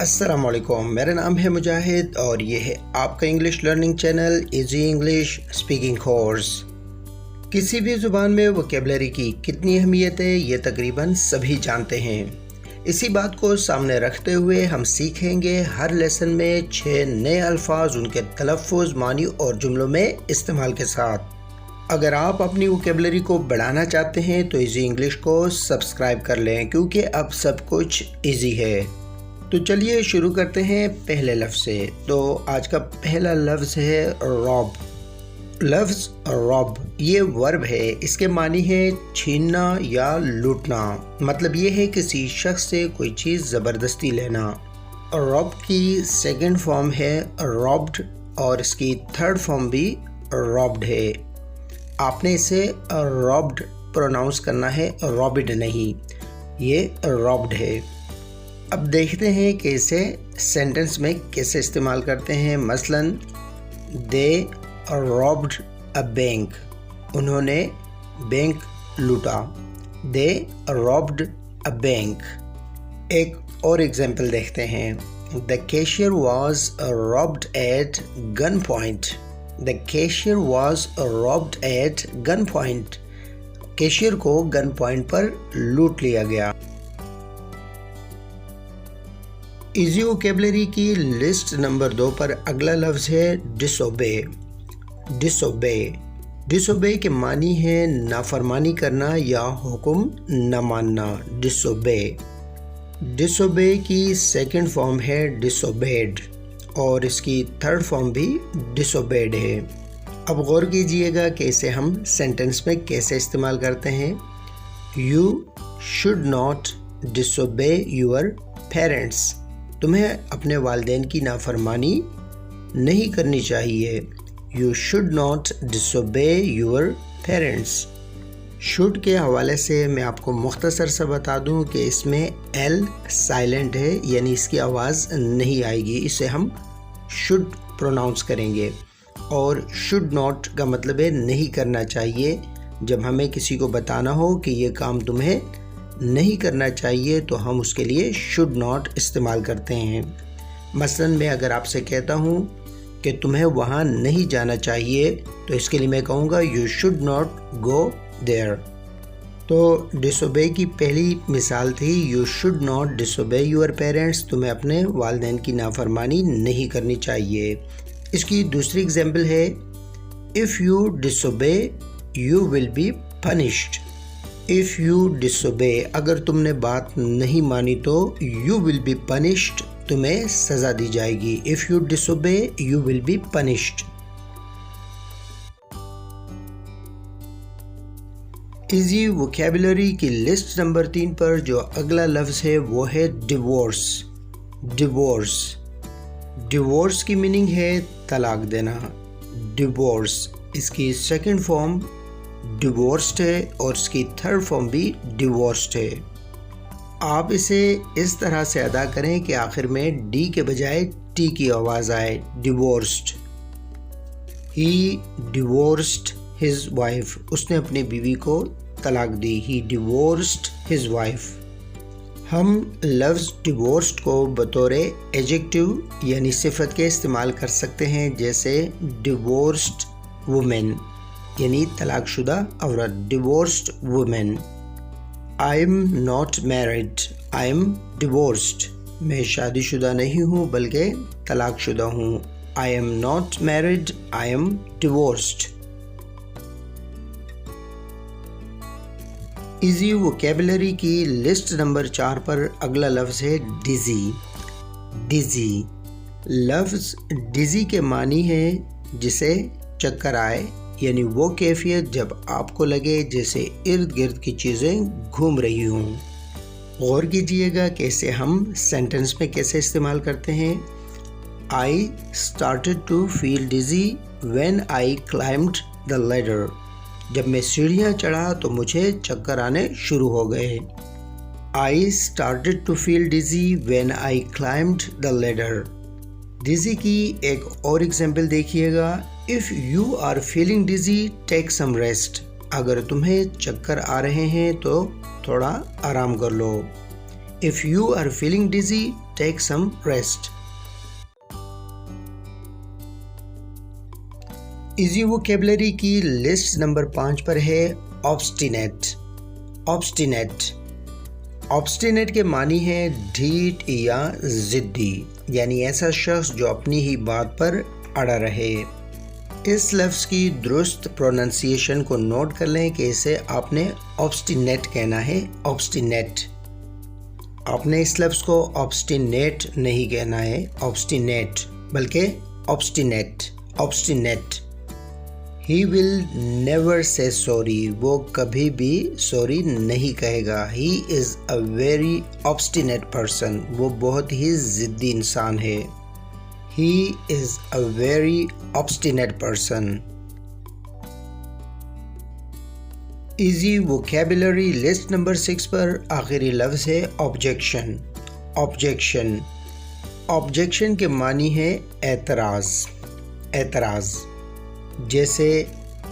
अस्सलाम वालेकुम, मेरा नाम है मुजाहिद और ये है आपका English learning channel easy English speaking course. किसी भी ज़ुबान में वोकैबुलरी की कितनी अहमियत है ये तकरीबन सभी जानते हैं। इसी बात को सामने रखते हुए हम सीखेंगे हर लेसन में 6 नए अल्फाज उनके तलफ़्फ़ुज़, मानी और जुमलों में इस्तेमाल के साथ। अगर आप अपनी वोकैबुलरी को बढ़ाना चाहते हैं तो इजी इंग्लिश को सब्सक्राइब कर लें, क्योंकि अब सब कुछ इजी है। तो चलिए शुरू करते हैं पहले लफ्ज़ से। तो आज का पहला लफ्ज़ है रॉब। लफ्ज़ रॉब ये वर्ब है, इसके मानी है छीनना या लूटना। मतलब ये है किसी शख्स से कोई चीज़ ज़बरदस्ती लेना। रॉब की सेकंड फॉर्म है रॉब्ड और इसकी थर्ड फॉर्म भी रॉब्ड है। आपने इसे रॉब्ड प्रोनाउंस करना है, रॉबिड नहीं, ये रॉब्ड है। अब देखते हैं कि इसे सेंटेंस में कैसे इस्तेमाल करते हैं। मसलन दे रॉब्ड अ बैंक, उन्होंने बैंक लूटा। They robbed a bank. एक और एग्जांपल देखते हैं। The cashier was robbed at gun point. The cashier was robbed at gun point. Cashier को गन पॉइंट पर लूट लिया गया। इजी वोकैबुलरी की लिस्ट नंबर 2 पर अगला लफ्ज़ है डिसोबे। डिसोबे डिसोबे के मानी है नाफरमानी करना या हुक्म न मानना। डिसोबे। डिसोबे की सेकंड फॉर्म है डिसोबेड और इसकी थर्ड फॉर्म भी डिसोबेड है। अब गौर कीजिएगा कि इसे हम सेंटेंस में कैसे इस्तेमाल करते हैं। You should not disobey your parents. तुम्हें अपने वालिदैन की नाफरमानी नहीं करनी चाहिए। You should not disobey your parents. Should के हवाले से मैं आपको मुख्तसर सा बता दूं कि इसमें एल साइलेंट है, यानी इसकी आवाज़ नहीं आएगी। इसे हम शुड प्रोनाउंस करेंगे और शुड नॉट का मतलब है नहीं करना चाहिए। जब हमें किसी को बताना हो कि ये काम तुम्हें नहीं करना चाहिए तो हम उसके लिए शुड नॉट इस्तेमाल करते हैं। मसलन मैं अगर आपसे कहता हूँ कि तुम्हें वहाँ नहीं जाना चाहिए तो इसके लिए मैं कहूँगा you should not go there. तो डिसोबे की पहली मिसाल थी you should not disobey your parents. तुम्हें अपने वालिदैन की नाफरमानी नहीं करनी चाहिए। इसकी दूसरी एग्जाम्पल है if you disobey you will be punished. If you disobey, अगर तुमने बात नहीं मानी तो यू विल बी पनिश्ड, तुम्हें सज़ा दी जाएगी। If you disobey you will be punished. Easy vocabulary की लिस्ट नंबर 3 पर जो अगला लफ्ज़ है वो है डिवोर्स। डिवोर्स। डिवोर्स की मीनिंग है तलाक देना। डिवोर्स। इसकी सेकंड फॉर्म डिवोर्स्ड है और इसकी थर्ड फॉर्म भी डिवोर्स्ड है। आप इसे इस तरह से अदा करें कि आखिर में डी के बजाय टी की आवाज़ आए। डिवोर्स्ड। ही डिवोर्स्ड हिज वाइफ। उसने अपनी बीवी को तलाक दी। ही डिवोर्स्ड हिज वाइफ। हम लफ्ज़ डिवोर्स्ड को बतौर एडजेक्टिव यानी सिफत के इस्तेमाल कर सकते हैं, जैसे डिवोर्स्ड वुमेन यानी तलाकशुदा औरत। Divorced women. I am not married, I am divorced. मैं शादीशुदा नहीं हूँ बल्कि तलाकशुदा हूँ। I am not married, I am divorced. Easy vocabulary की लिस्ट नंबर 4 पर अगला लफ्ज़ है डिज़ी। डिज़ी। लफ्ज़ डिज़ी के मानी है जिसे चक्कर आए, यानी वो कैफियत जब आपको लगे जैसे इर्द गिर्द की चीज़ें घूम रही हों। गौर कीजिएगा कि इसे हम सेंटेंस में कैसे इस्तेमाल करते हैं। I started to feel dizzy when I climbed the ladder. जब मैं सीढ़ियाँ चढ़ा तो मुझे चक्कर आने शुरू हो गए। I started to feel dizzy when I climbed the ladder. Dizzy की एक और एग्जाम्पल देखिएगा। If you are feeling dizzy take some rest. अगर तुम्हें चक्कर आ रहे हैं तो थोड़ा आराम कर लो। If you are feeling dizzy, take some rest. Easy vocabulary की लिस्ट नंबर 5 पर है ऑब्स्टिनेट। ऑब्स्टिनेट ऑब्स्टिनेट के मानी है ढीठ या ज़िद्दी, यानी ऐसा शख्स जो अपनी ही बात पर अड़ा रहे। इस लफ्ज़ की दुरुस्त प्रोनाउंसिएशन को नोट कर लें कि इसे आपने ऑब्स्टिनेट कहना है। ऑब्स्टिनेट, आपने इस लफ्ज़ को ऑब्स्टिनेट नहीं कहना है, ऑब्स्टिनेट, बल्कि obstinate. Obstinate. He will never say sorry, वो कभी भी सॉरी नहीं कहेगा। He is a very obstinate person, वो बहुत ही ज़िद्दी इंसान है। He is a very obstinate person. Easy vocabulary list number 6 पर आखिरी लफ्ज़ है ऑब्जेक्शन। ऑब्जेक्शन ऑब्जेक्शन के मानी है एतराज़। एतराज़, जैसे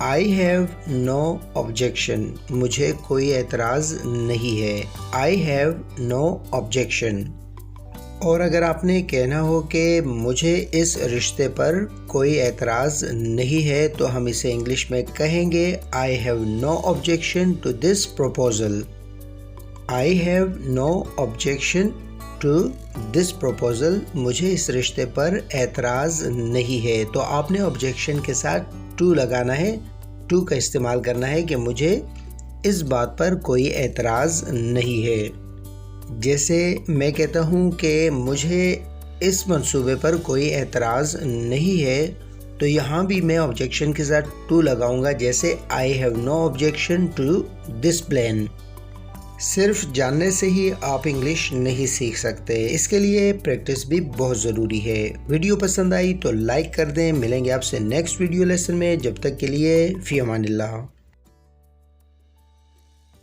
I have no objection, मुझे कोई एतराज़ नहीं है। I have no objection। और अगर आपने कहना हो कि मुझे इस रिश्ते पर कोई एतराज़ नहीं है, तो हम इसे इंग्लिश में कहेंगे I have no objection to this proposal. I have no objection to this proposal, मुझे इस रिश्ते पर एतराज़ नहीं है। तो आपने ऑब्जेक्शन के साथ टू लगाना है, टू का इस्तेमाल करना है कि मुझे इस बात पर कोई एतराज़ नहीं है। जैसे मैं कहता हूँ कि मुझे इस मंसूबे पर कोई एतराज़ नहीं है, तो यहाँ भी मैं ऑब्जेक्शन के साथ टू लगाऊंगा, जैसे I have no objection to this plan। सिर्फ जानने से ही आप इंग्लिश नहीं सीख सकते, इसके लिए प्रैक्टिस भी बहुत ज़रूरी है। वीडियो पसंद आई तो लाइक कर दें। मिलेंगे आपसे नेक्स्ट वीडियो लेसन में, जब तक के लिए फ़ी अमानिल्लाह।